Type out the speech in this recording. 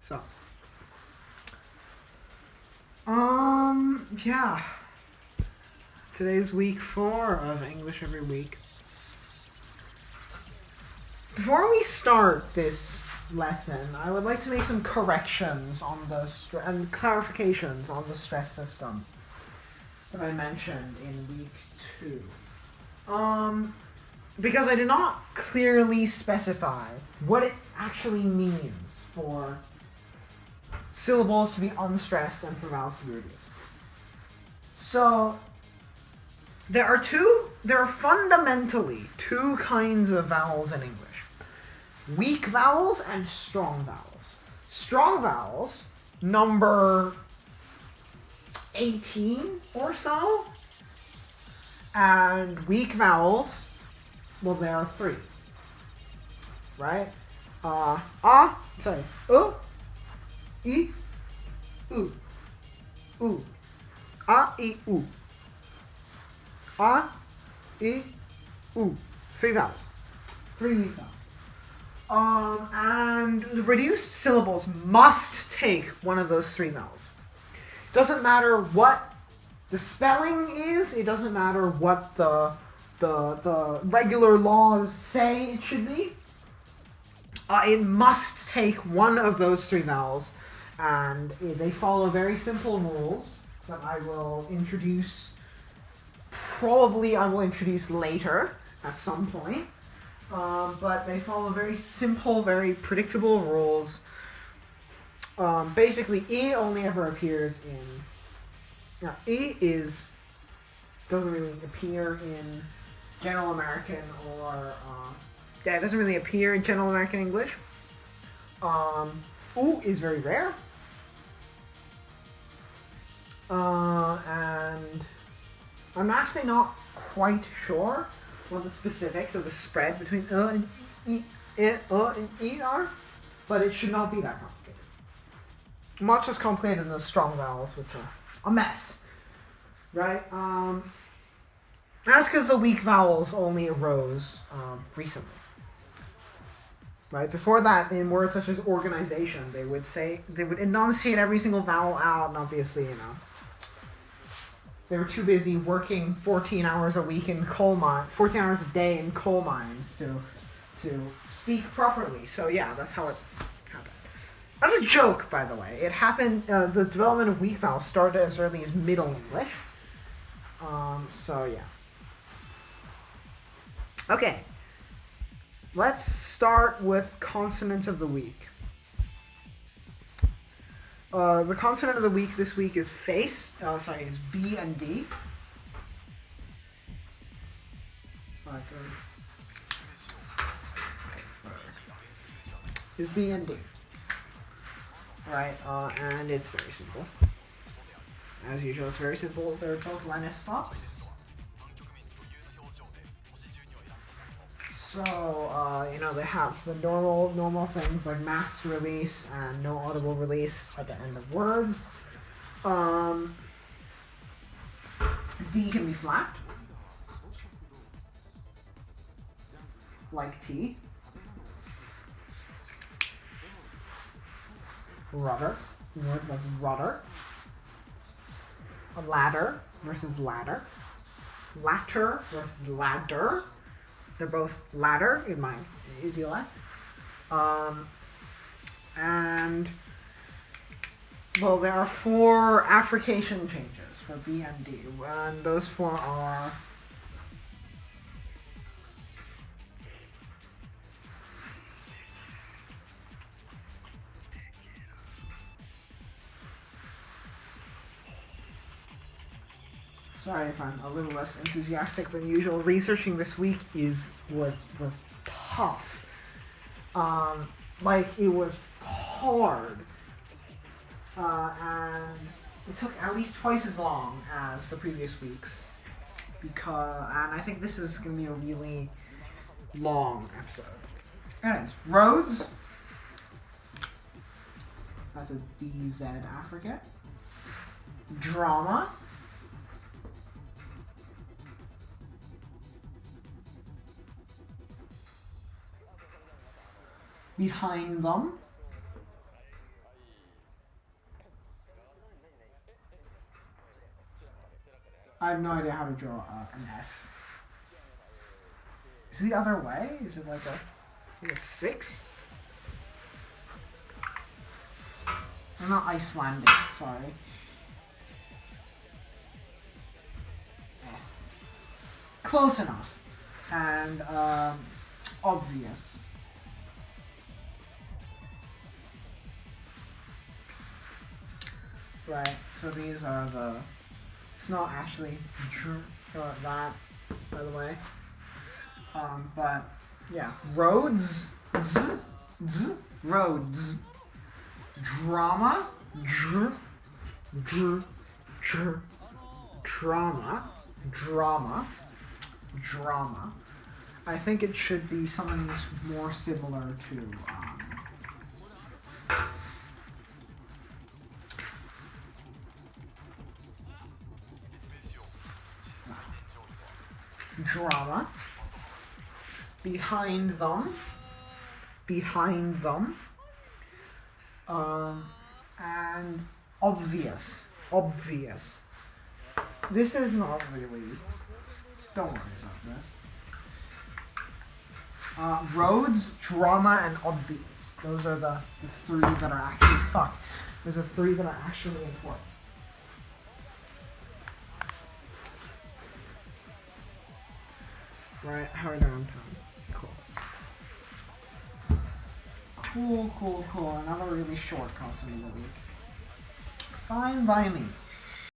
So, yeah. Today's week 4 of English Every Week. Before we start this lesson, I would like to make some corrections on the and clarifications on the stress system that I mentioned in week 2. Because I did not clearly specify what it actually means for syllables to be unstressed and for vowels to be reduced. So, there are fundamentally two kinds of vowels in English. Weak vowels and strong vowels. Strong vowels number 18 or so, and weak vowels, well, there are 3. Right? I, u, u. A, I, u. A, I, u. 3 vowels. 3 weak vowels. And the reduced syllables must take one of those 3 vowels. Doesn't matter what the spelling is. It doesn't matter what the regular laws say it should be. It must take one of those 3 vowels, and they follow very simple rules that I will introduce. Probably I will introduce later at some point. But they follow very simple, very predictable rules. Basically, I only ever appears in... I doesn't really appear in General American or... it doesn't really appear in General American English. U is very rare. And I'm actually not quite sure what the specifics of the spread between and I are, but it should not be that complicated. Much less complicated than the strong vowels, which are a mess, right? That's because the weak vowels only arose recently, right? Before that, in words such as organization, they would enunciate every single vowel out, and obviously, they were too busy working 14 hours a week in 14 hours a day in coal mines to speak properly. So yeah, that's how it happened. That's a joke, by the way. It happened, the development of weak vowels started as early as Middle English. So yeah. Okay. Let's start with consonants of the week. The consonant of the week this week is face. Is B and D. Is B and D. Right, and it's very simple. As usual, it's very simple. They're both Lenis stops. So, they have the normal things like masked release and no audible release at the end of words. D can be flat, like T. Rudder, words like rudder. A ladder versus ladder. Latter versus ladder. They're both ladder in my dialect. And, well, there are 4 affrication changes for B and D. And those 4 are... Sorry if I'm a little less enthusiastic than usual. Researching this week was tough. It was hard. And it took at least twice as long as the previous weeks. And I think this is going to be a really long episode. Anyways, roads. That's a DZ affricate. Drama. Behind them. I have no idea how to draw an F. Is it the other way? Is it like a 6? I'm not Icelandic, sorry. F. Close enough. And obvious. Right, so these are the... It's not actually that, by the way. But, yeah. Roads. Roads. Drama. Drama. I think it should be something that's more similar to, drama. Behind them. And obvious. This is not really... Don't worry about this. Roads, drama, and obvious. Those are the 3 that are actually... Those are 3 that are actually important. Right, how are we doing on time? Cool. Another really short consonant of the week. Fine by me.